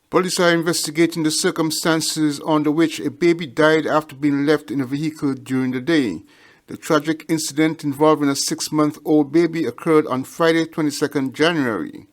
Police are investigating the circumstances under which a baby died after being left in a vehicle during the day. The tragic incident involving a 6-month-old baby occurred on Friday, 22nd January.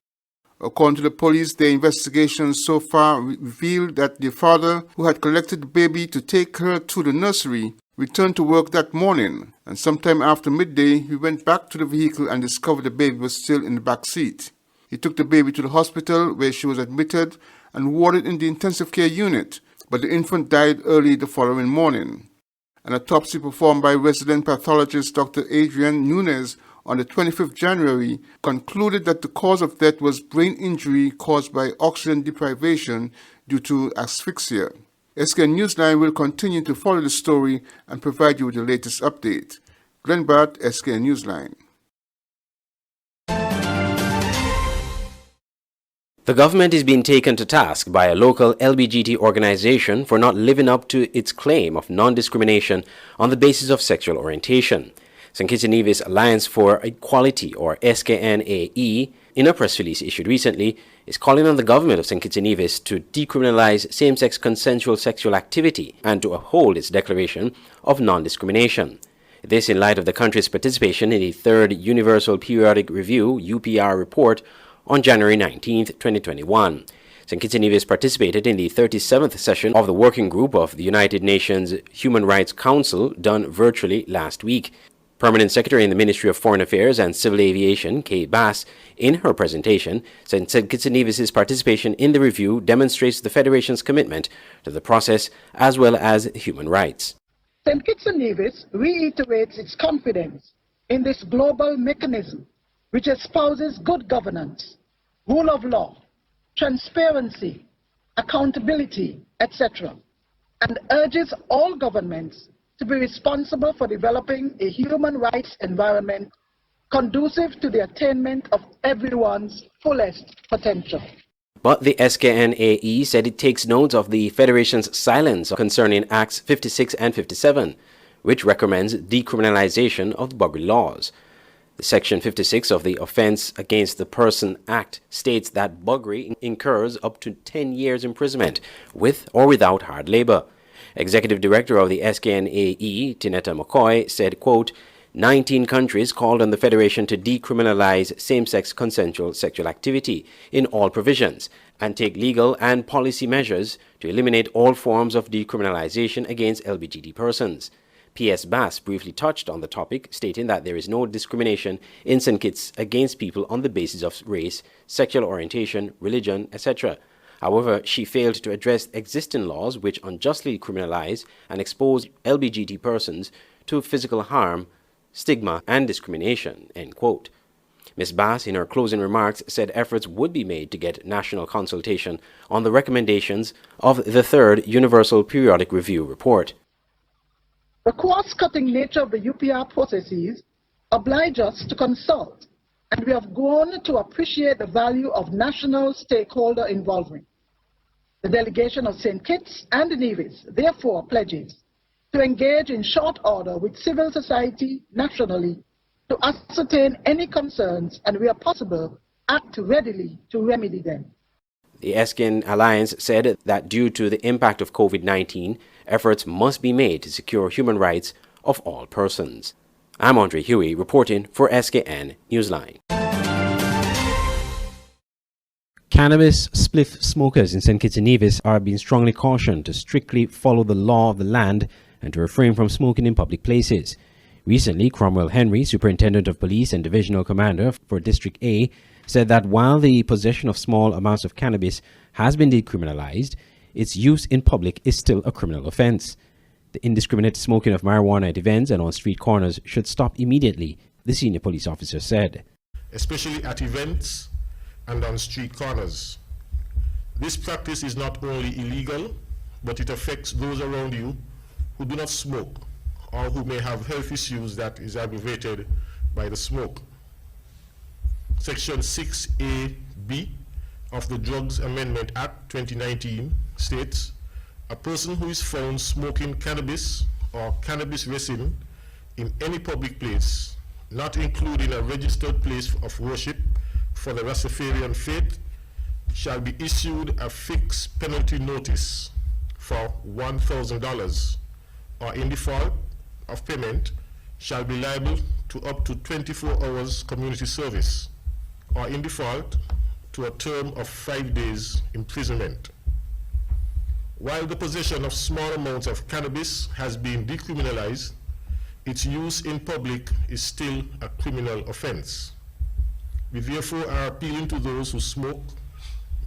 According to the police, their investigations so far revealed that the father, who had collected the baby to take her to the nursery, returned to work that morning, and sometime after midday, he went back to the vehicle and discovered the baby was still in the back seat. He took the baby to the hospital, where she was admitted and warded in the intensive care unit, but the infant died early the following morning. An autopsy performed by resident pathologist Dr. Adrian Nunes on the 25th January concluded that the cause of death was brain injury caused by oxygen deprivation due to asphyxia. Skn Newsline will continue to follow the story and provide you with the latest update. Glenn Bart, Skn Newsline. The government is being taken to task by a local LGBT organization for not living up to its claim of non-discrimination on the basis of sexual orientation. St. Kitts and Nevis Alliance for Equality, or SKNAE, in a press release issued recently, is calling on the government of St. Kitts and Nevis to decriminalize same-sex consensual sexual activity and to uphold its declaration of non-discrimination. This in light of the country's participation in the Third Universal Periodic Review (UPR) report on January 19, 2021. St. Kitts and Nevis participated in the 37th session of the Working Group of the United Nations Human Rights Council, done virtually last week. Permanent Secretary in the Ministry of Foreign Affairs and Civil Aviation, Kay Bass, in her presentation, said St. Kitts and Nevis' participation in the review demonstrates the Federation's commitment to the process as well as human rights. St. Kitts and Nevis reiterates its confidence in this global mechanism which espouses good governance, rule of law, transparency, accountability, etc., and urges all governments to be responsible for developing a human rights environment conducive to the attainment of everyone's fullest potential. But the SKNAE said it takes note of the Federation's silence concerning Acts 56 and 57, which recommends decriminalization of the buggery laws. The Section 56 of the Offense Against the Person Act states that buggery incurs up to 10 years imprisonment, with or without hard labor. Executive Director of the SKNAE, Tinetta McCoy, said, quote, 19 countries called on the Federation to decriminalize same-sex consensual sexual activity in all provisions and take legal and policy measures to eliminate all forms of decriminalization against LGBT persons. P.S. Bass briefly touched on the topic, stating that there is no discrimination in St. Kitts against people on the basis of race, sexual orientation, religion, etc. However, she failed to address existing laws which unjustly criminalize and expose LGBT persons to physical harm, stigma, and discrimination, end quote. Ms. Bass, in her closing remarks, said efforts would be made to get national consultation on the recommendations of the Third Universal Periodic Review report. The cross-cutting nature of the UPR processes oblige us to consult, and we have grown to appreciate the value of national stakeholder involvement. The delegation of St. Kitts and Nevis therefore pledges to engage in short order with civil society nationally to ascertain any concerns and, where possible, act readily to remedy them. The Skn Alliance said that due to the impact of COVID-19, efforts must be made to secure human rights of all persons. I'm Andre Huey reporting for Skn Newsline. Cannabis spliff smokers in St. Kitts and Nevis are being strongly cautioned to strictly follow the law of the land and to refrain from smoking in public places. Recently, Cromwell Henry, Superintendent of Police and Divisional Commander for District A, said that while the possession of small amounts of cannabis has been decriminalized, its use in public is still a criminal offense. The indiscriminate smoking of marijuana at events and on street corners should stop immediately, the senior police officer said. Especially at events and on street corners. This practice is not only illegal, but it affects those around you who do not smoke or who may have health issues that is aggravated by the smoke. Section 6A(b) of the Drugs Amendment Act 2019 states, a person who is found smoking cannabis or cannabis resin in any public place, not including a registered place of worship for the Rastafarian faith, shall be issued a fixed penalty notice for $1,000, or in default of payment shall be liable to up to 24 hours community service, or in default to a term of 5 days imprisonment. While the possession of small amounts of cannabis has been decriminalized, its use in public is still a criminal offense. We therefore are appealing to those who smoke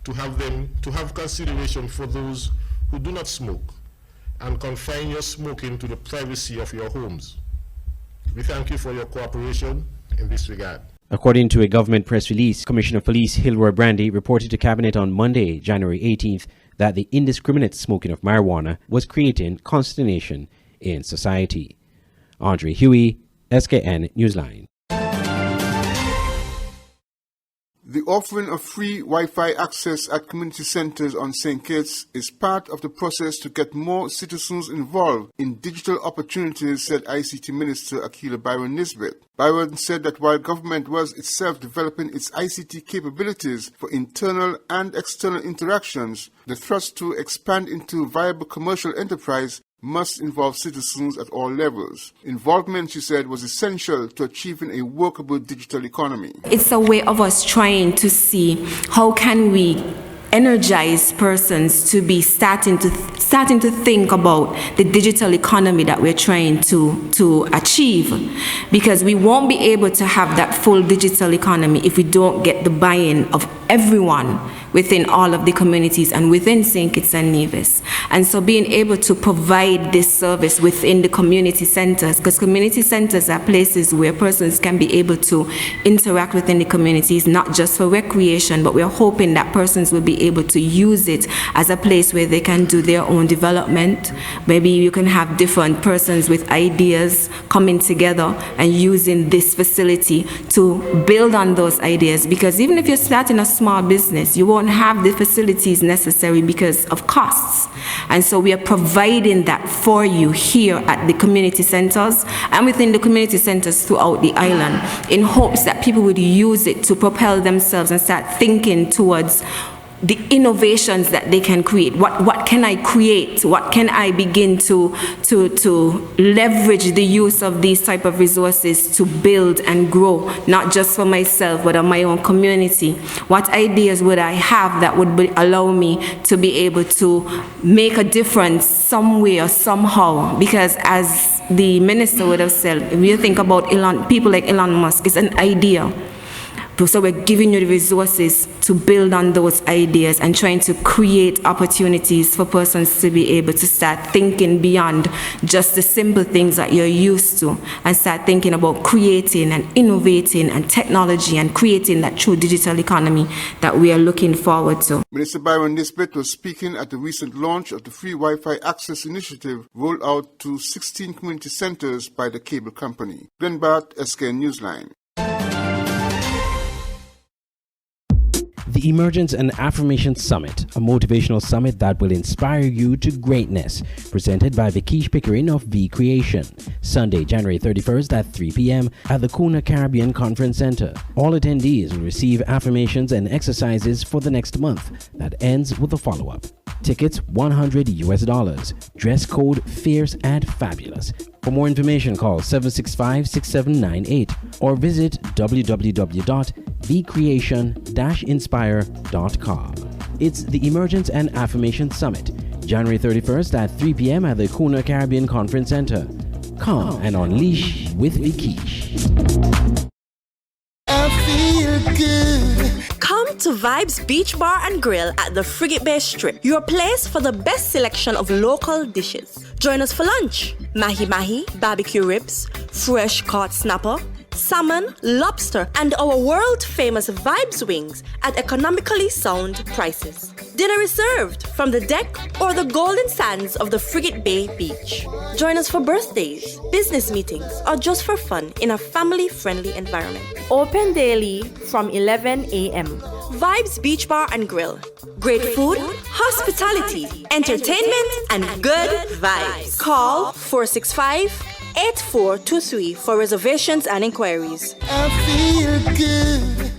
to have consideration for those who do not smoke and confine your smoking to the privacy of your homes. We thank you for your cooperation in this regard. According to a government press release, Commissioner of Police Hilroy Brandy reported to Cabinet on Monday, January 18th, that the indiscriminate smoking of marijuana was creating consternation in society. Andre Huey, Skn Newsline. The offering of free Wi-Fi access at community centers on St. Kitts is part of the process to get more citizens involved in digital opportunities, said ICT Minister Akila Byron Nisbet. Byron said that while government was itself developing its ICT capabilities for internal and external interactions, the thrust to expand into viable commercial enterprise must involve citizens at all levels. Involvement, she said, was essential to achieving a workable digital economy. It's a way of us trying to see how can we energize persons to be starting to think about the digital economy that we're trying to achieve, because we won't be able to have that full digital economy if we don't get the buy-in of everyone within all of the communities and within St. Kitts and Nevis. And so being able to provide this service within the community centers, because community centers are places where persons can be able to interact within the communities, not just for recreation, but we're hoping that persons will be able to use it as a place where they can do their own development. Maybe you can have different persons with ideas coming together and using this facility to build on those ideas, because even if you're starting a small business, you won't have the facilities necessary because of costs. And so we are providing that for you here at the community centers and within the community centers throughout the island, in hopes that people would use it to propel themselves and start thinking towards the innovations that they can create. What can I create? What can I begin to leverage the use of these type of resources to build and grow, not just for myself, but on my own community? What ideas would I have that would allow me to be able to make a difference somewhere, somehow? Because as the minister would have said, if you think about people like Elon Musk, it's an idea. So we're giving you the resources to build on those ideas and trying to create opportunities for persons to be able to start thinking beyond just the simple things that you're used to and start thinking about creating and innovating and technology and creating that true digital economy that we are looking forward to. Minister Byron Nisbet was speaking at the recent launch of the Free Wi-Fi Access Initiative rolled out to 16 community centers by the cable company. Glenn Bart, Skn Newsline. The Emergence and Affirmation Summit, a motivational summit that will inspire you to greatness, presented by Vikish Pickering of V Creation, Sunday, January 31st at 3 p.m. at the Kuna Caribbean Conference Center. All attendees will receive affirmations and exercises for the next month that ends with a follow-up. Tickets $100. Dress code fierce and fabulous. For more information, call 765-6798 or visit www.vcreation-inspire.com. It's the Emergence and Affirmation Summit, January 31st at 3 p.m. at the Kuna Caribbean Conference Center. Come and unleash with Vikish. I feel good. Come to Vibes Beach Bar and Grill at the Frigate Bay Strip, your place for the best selection of local dishes. Join us for lunch. Mahi-mahi, barbecue ribs, fresh caught snapper, salmon, lobster, and our world-famous Vibes wings at economically sound prices. Dinner is served from the deck or the golden sands of the Frigate Bay Beach. Join us for birthdays, business meetings, or just for fun in a family-friendly environment. Open daily from 11 a.m. Vibes Beach Bar and Grill. Great food, hospitality, entertainment, and good vibes. Call 465-8423 for reservations and inquiries. I feel good.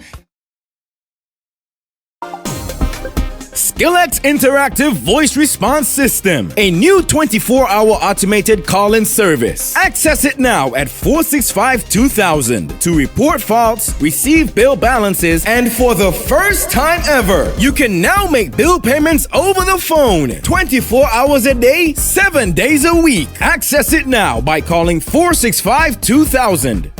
Skillex Interactive Voice Response System, a new 24-hour automated call-in service. Access it now at 465-2000 to report faults, receive bill balances, and for the first time ever, you can now make bill payments over the phone 24 hours a day, 7 days a week. Access it now by calling 465-2000.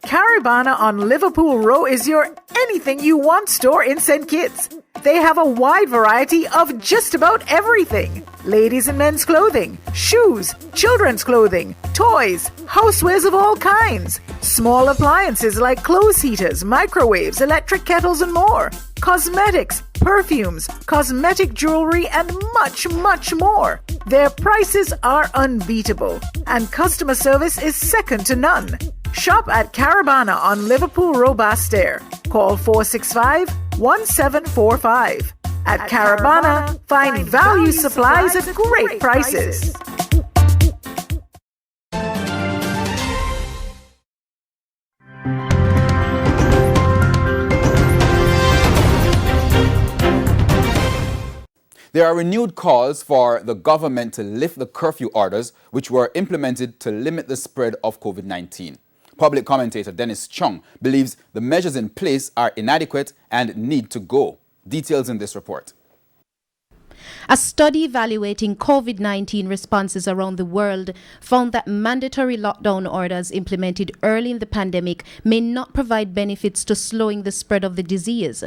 Caribana on Liverpool Row is your anything you want store in St. Kitts. They have a wide variety of just about everything. Ladies and men's clothing, shoes, children's clothing, toys, housewares of all kinds, small appliances like clothes heaters, microwaves, electric kettles and more, cosmetics, perfumes, cosmetic jewelry and much, much more. Their prices are unbeatable and customer service is second to none. Shop at Caribana on Liverpool Row Bastair. Call 465-1745. At Caribana, find value supplies at great prices. There are renewed calls for the government to lift the curfew orders which were implemented to limit the spread of COVID-19. Public commentator Dennis Chung believes the measures in place are inadequate and need to go. Details in this report. A study evaluating COVID-19 responses around the world found that mandatory lockdown orders implemented early in the pandemic may not provide benefits to slowing the spread of the disease.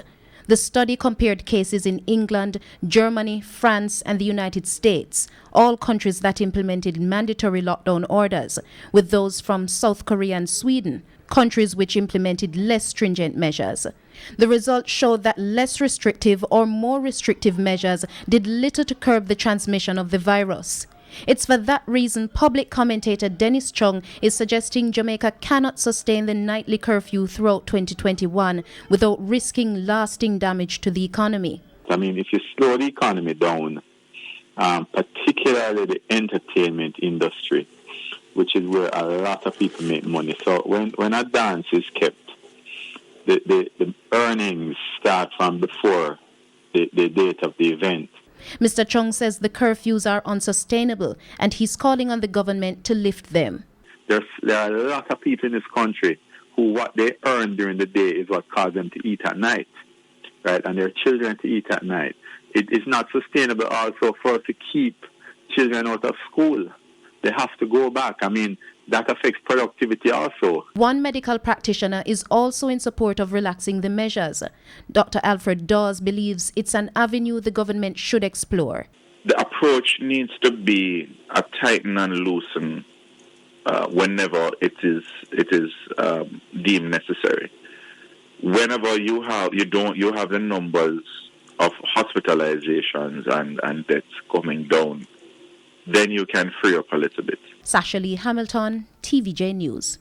The study compared cases in England, Germany, France, and the United States, all countries that implemented mandatory lockdown orders, with those from South Korea and Sweden, countries which implemented less stringent measures. The results showed that less restrictive or more restrictive measures did little to curb the transmission of the virus. It's for that reason public commentator Dennis Chung is suggesting Jamaica cannot sustain the nightly curfew throughout 2021 without risking lasting damage to the economy. I mean, if you slow the economy down, particularly the entertainment industry, which is where a lot of people make money. So when a dance is kept, the earnings start from before the date of the event. Mr. Chung says the curfews are unsustainable and he's calling on the government to lift them. There are a lot of people in this country who what they earn during the day is what causes them to eat at night, right? And their children to eat at night. It is not sustainable also for us to keep children out of school. They have to go back. I mean, that affects productivity also. One medical practitioner is also in support of relaxing the measures. Dr. Alfred Dawes believes it's an avenue the government should explore. The approach needs to be a tighten and loosen whenever it is deemed necessary. Whenever you have the numbers of hospitalizations and deaths coming down, then you can free up a little bit. Sasha Lee Hamilton, TVJ News.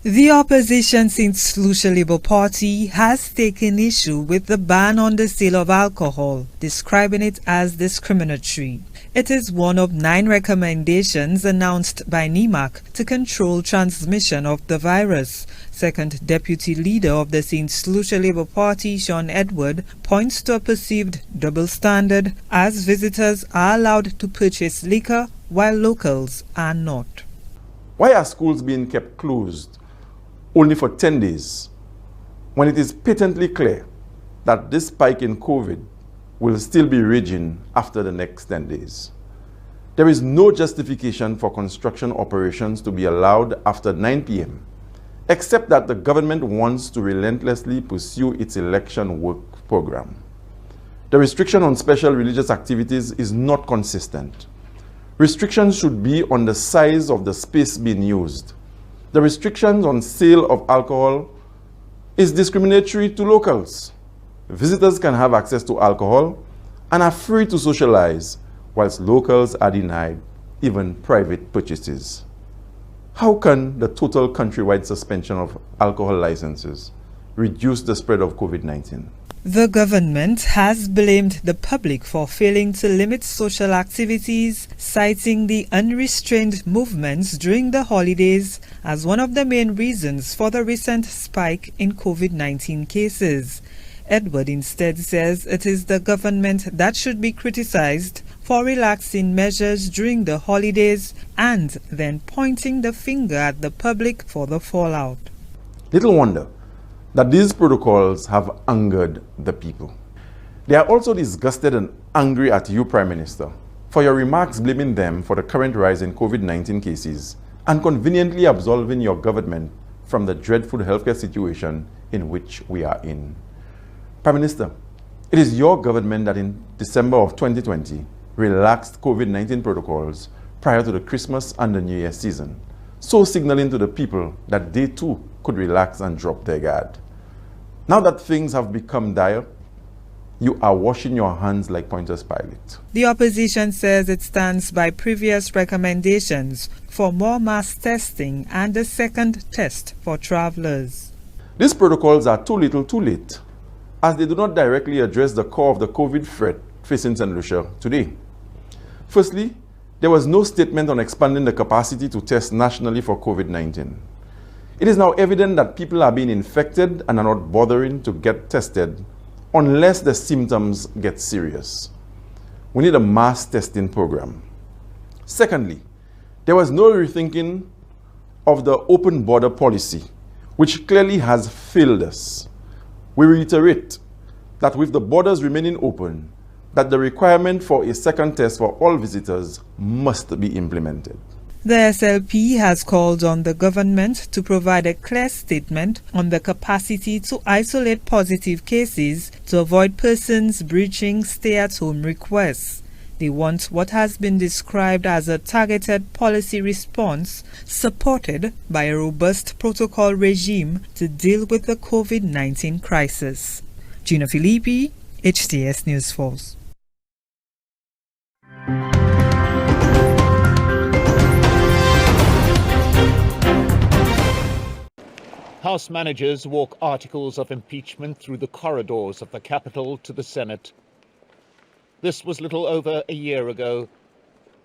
The opposition St. Lucia Labour Party has taken issue with the ban on the sale of alcohol, describing it as discriminatory. It is one of 9 recommendations announced by NEMAC to control transmission of the virus. Second Deputy Leader of the St. Lucia Labour Party, Sean Edward, points to a perceived double standard as visitors are allowed to purchase liquor while locals are not. Why are schools being kept closed only for 10 days when it is patently clear that this spike in COVID will still be raging after the next 10 days? There is no justification for construction operations to be allowed after 9 p.m., except that the government wants to relentlessly pursue its election work program. The restriction on special religious activities is not consistent. Restrictions should be on the size of the space being used. The restrictions on sale of alcohol is discriminatory to locals. Visitors can have access to alcohol and are free to socialize, whilst locals are denied even private purchases. How can the total countrywide suspension of alcohol licenses reduce the spread of COVID-19? The government has blamed the public for failing to limit social activities, citing the unrestrained movements during the holidays as one of the main reasons for the recent spike in COVID-19 cases. Edward instead says it is the government that should be criticized for relaxing measures during the holidays and then pointing the finger at the public for the fallout. Little wonder that these protocols have angered the people. They are also disgusted and angry at you, Prime Minister, for your remarks blaming them for the current rise in COVID-19 cases and conveniently absolving your government from the dreadful healthcare situation in which we are in. Prime Minister, it is your government that in December of 2020 relaxed COVID-19 protocols prior to the Christmas and the New Year season, so signaling to the people that they too could relax and drop their guard. Now that things have become dire, you are washing your hands like Pontius Pilate. The opposition says it stands by previous recommendations for more mass testing and a second test for travelers. These protocols are too little too late, as they do not directly address the core of the COVID threat facing St. Lucia today. Firstly, there was no statement on expanding the capacity to test nationally for COVID-19. It is now evident that people are being infected and are not bothering to get tested unless the symptoms get serious. We need a mass testing program. Secondly, there was no rethinking of the open border policy, which clearly has failed us. We reiterate that with the borders remaining open, that the requirement for a second test for all visitors must be implemented. The SLP has called on the government to provide a clear statement on the capacity to isolate positive cases to avoid persons breaching stay-at-home requests. They want what has been described as a targeted policy response supported by a robust protocol regime to deal with the COVID-19 crisis. Gina Filippi, HTS News Force. House managers walk articles of impeachment through the corridors of the Capitol to the Senate. This was little over a year ago,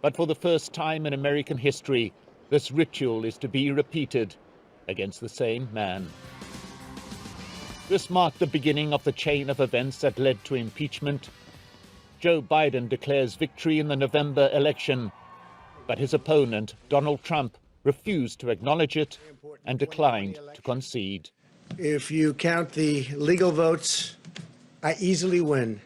but for the first time in American history, this ritual is to be repeated against the same man. This marked the beginning of the chain of events that led to impeachment. Joe Biden declares victory in the November election, but his opponent, Donald Trump, refused to acknowledge it and declined to concede. If you count the legal votes, I easily win.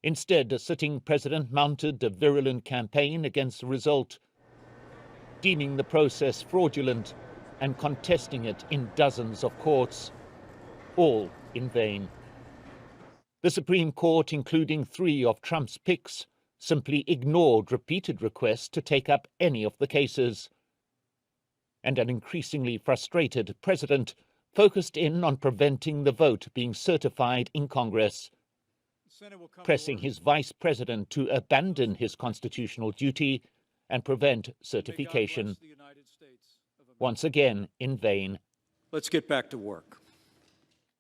Instead, the sitting president mounted a virulent campaign against the result, deeming the process fraudulent and contesting it in dozens of courts, all in vain. The Supreme Court, including 3 of Trump's picks, simply ignored repeated requests to take up any of the cases. And an increasingly frustrated president focused in on preventing the vote being certified in Congress, pressing his vice president to abandon his constitutional duty and prevent certification. Once again, in vain. Let's get back to work.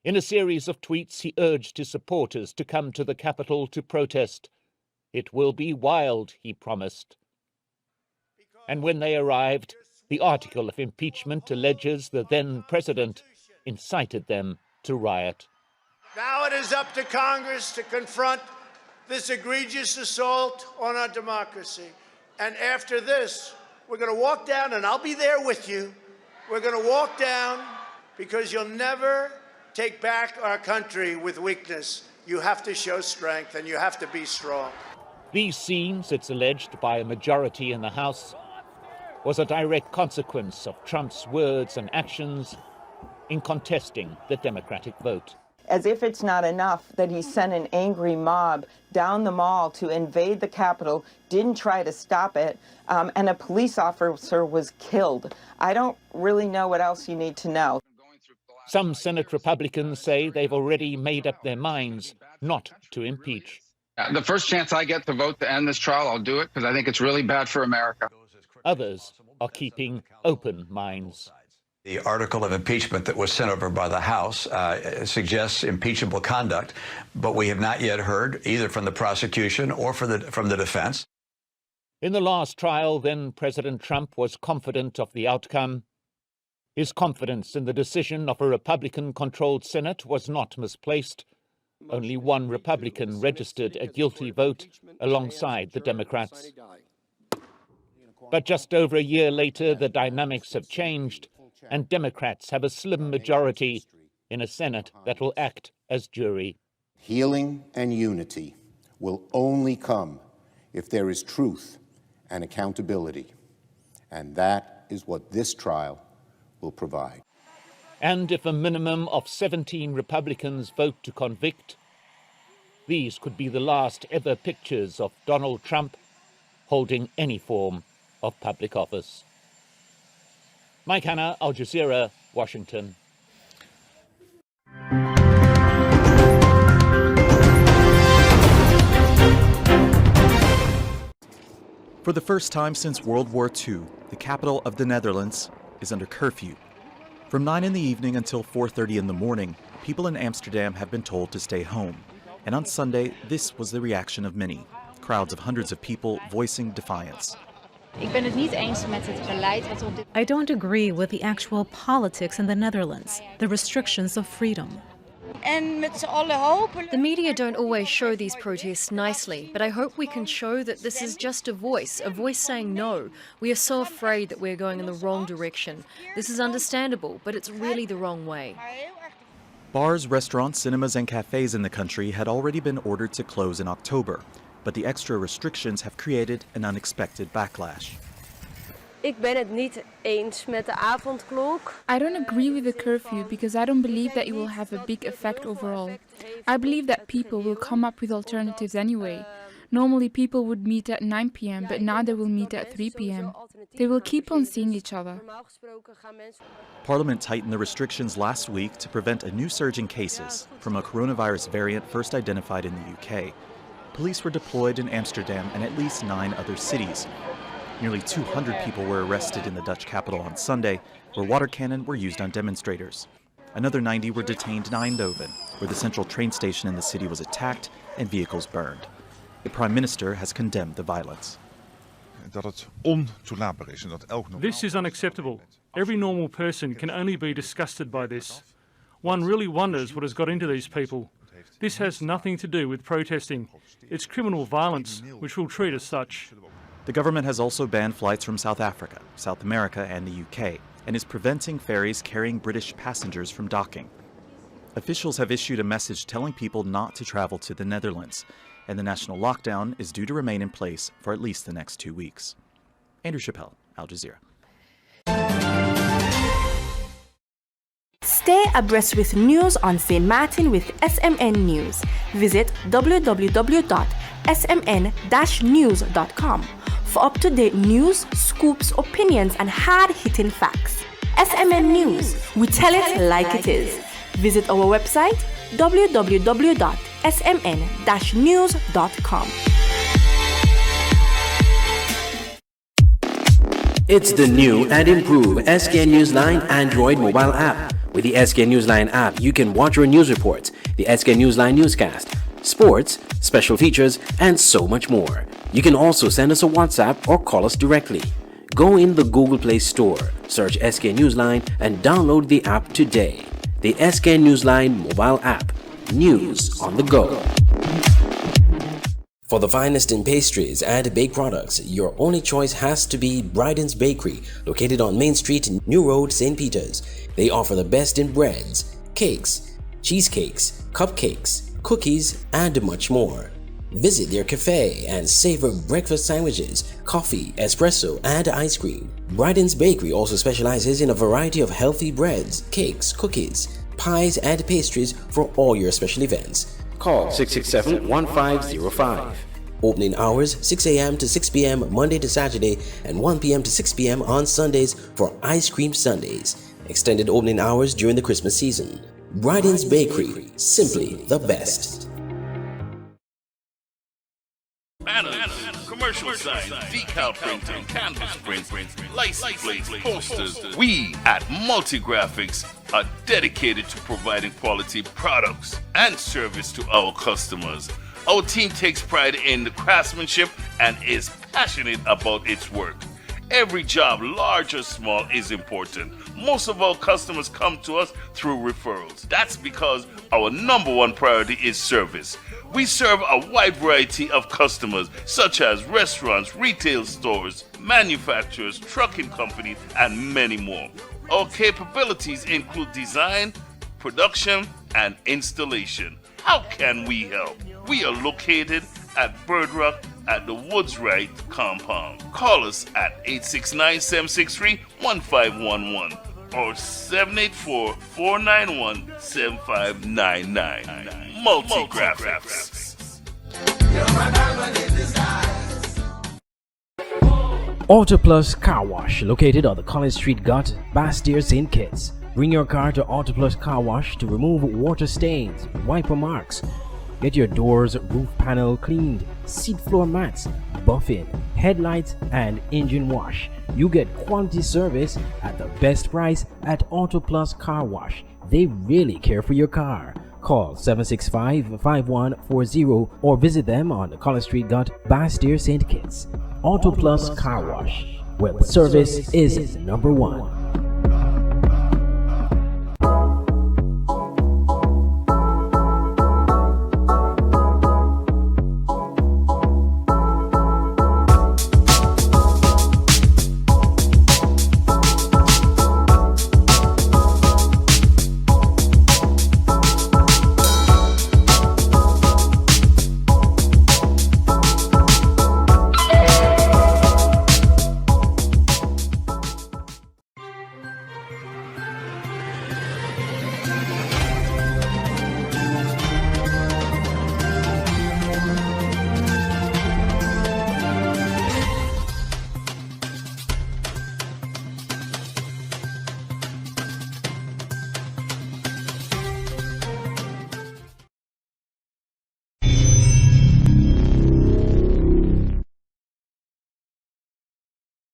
In a series of tweets, he urged his supporters to come to the Capitol to protest. It will be wild, he promised. And when they arrived, the article of impeachment alleges the then president incited them to riot. Now it is up to Congress to confront this egregious assault on our democracy. And after this, we're going to walk down, and I'll be there with you. We're going to walk down because you'll never take back our country with weakness. You have to show strength, and you have to be strong. These scenes, it's alleged by a majority in the House, was a direct consequence of Trump's words and actions in contesting the Democratic vote. As if it's not enough that he sent an angry mob down the mall to invade the Capitol, didn't try to stop it, and a police officer was killed. I don't really know what else you need to know. Some Senate Republicans say they've already made up their minds not to impeach. The first chance I get to vote to end this trial, I'll do it because I think it's really bad for America. Others are keeping open minds. The article of impeachment that was sent over by the House suggests impeachable conduct, but we have not yet heard either from the prosecution or from the defense. In the last trial, then President Trump was confident of the outcome. His confidence in the decision of a Republican-controlled Senate was not misplaced. Only one Republican registered a guilty vote alongside the Democrats. But just over a year later, the dynamics have changed, and Democrats have a slim majority in a Senate that will act as jury. Healing and unity will only come if there is truth and accountability, and that is what this trial will provide. And if a minimum of 17 Republicans vote to convict, these could be the last ever pictures of Donald Trump holding any form of public office. Mike Hanna, Al Jazeera, Washington. For the first time since World War II, the capital of the Netherlands is under curfew. From 9 in the evening until 4:30 in the morning, people in Amsterdam have been told to stay home. And on Sunday, this was the reaction of many. Crowds of hundreds of people voicing defiance. Ik ben het niet eens met het beleid wat op dit... I don't agree with the actual politics in the Netherlands, the restrictions of freedom. En met z'n allen hopen... The media don't always show these protests nicely, but I hope we can show that this is just a voice saying no. We are so afraid that we're going in the wrong direction. This is understandable, but it's really the wrong way. Bars, restaurants, cinemas, and cafes in the country had already been ordered to close in October, but the extra restrictions have created an unexpected backlash. Ik ben het niet eens met de avondklok. I don't agree with the curfew because I don't believe that it will have a big effect overall. I believe that people will come up with alternatives anyway. Normally people would meet at 9 p.m., but now they will meet at 3 p.m. They will keep on seeing each other. Parliament tightened the restrictions last week to prevent a new surge in cases from a coronavirus variant first identified in the UK. Police were deployed in Amsterdam and at least 9 other cities. Nearly 200 people were arrested in the Dutch capital on Sunday, where water cannon were used on demonstrators. Another 90 were detained in Eindhoven, where the central train station in the city was attacked and vehicles burned. The Prime Minister has condemned the violence. This is unacceptable. Every normal person can only be disgusted by this. One really wonders what has got into these people. This has nothing to do with protesting. It's criminal violence, which we'll treat as such. The government has also banned flights from South Africa, South America, and the UK, and is preventing ferries carrying British passengers from docking. Officials have issued a message telling people not to travel to the Netherlands, and the national lockdown is due to remain in place for at least the next 2 weeks. Andrew Chappelle, Al Jazeera. Stay abreast with news on St. Martin with SMN News. Visit www.smn-news.com for up-to-date news, scoops, opinions, and hard-hitting facts. SMN News, we tell it like it is. Visit our website www.smn-news.com. It's the new and improved Skn Newsline Android mobile app. With the Skn Newsline app, you can watch your news reports, the Skn Newsline Newscast, sports, special features, and so much more. You can also send us a WhatsApp or call us directly. Go in the Google Play Store, search Skn Newsline, and download the app today. The Skn Newsline mobile app. News on the go. For the finest in pastries and baked products, your only choice has to be Bryden's Bakery, located on Main Street, New Road, St. Peters. They offer the best in breads, cakes, cheesecakes, cupcakes, cookies, and much more. Visit their cafe and savor breakfast sandwiches, coffee, espresso, and ice cream. Bryden's Bakery also specializes in a variety of healthy breads, cakes, cookies, pies, and pastries for all your special events. Call 667-1505. Opening hours 6 a.m. to 6 p.m. Monday to Saturday and 1 p.m. to 6 p.m. on Sundays for Ice Cream Sundays. Extended opening hours during the Christmas season. Bryden's Bakery, simply the best. Banners, commercial signs, decal printing, canvas print, license plates, posters. We at Multigraphics are dedicated to providing quality products and service to our customers. Our team takes pride in the craftsmanship and is passionate about its work. Every job, large or small, is important. Most of our customers come to us through referrals. That's because our number one priority is service. We serve a wide variety of customers, such as restaurants, retail stores, manufacturers, trucking companies, and many more. Our capabilities include design, production, and installation. How can we help? We are located at Bird Rock at the Woods Right compound. Call us at 869-763-1511 or 784-491-7599. Multigraphics. Auto Plus Car Wash, located on the College Street Gut, Bastyr, St. Kitts. Bring your car to Auto Plus Car Wash to remove water stains, wiper marks. Get your doors, roof panel cleaned, seat floor mats, buffing, headlights, and engine wash. You get quality service at the best price at Auto Plus Car Wash. They really care for your car. Call 765-5140 or visit them on the College Street Gut, Bastyr, St. Kitts. Auto Plus Car Wash, where the service is number one.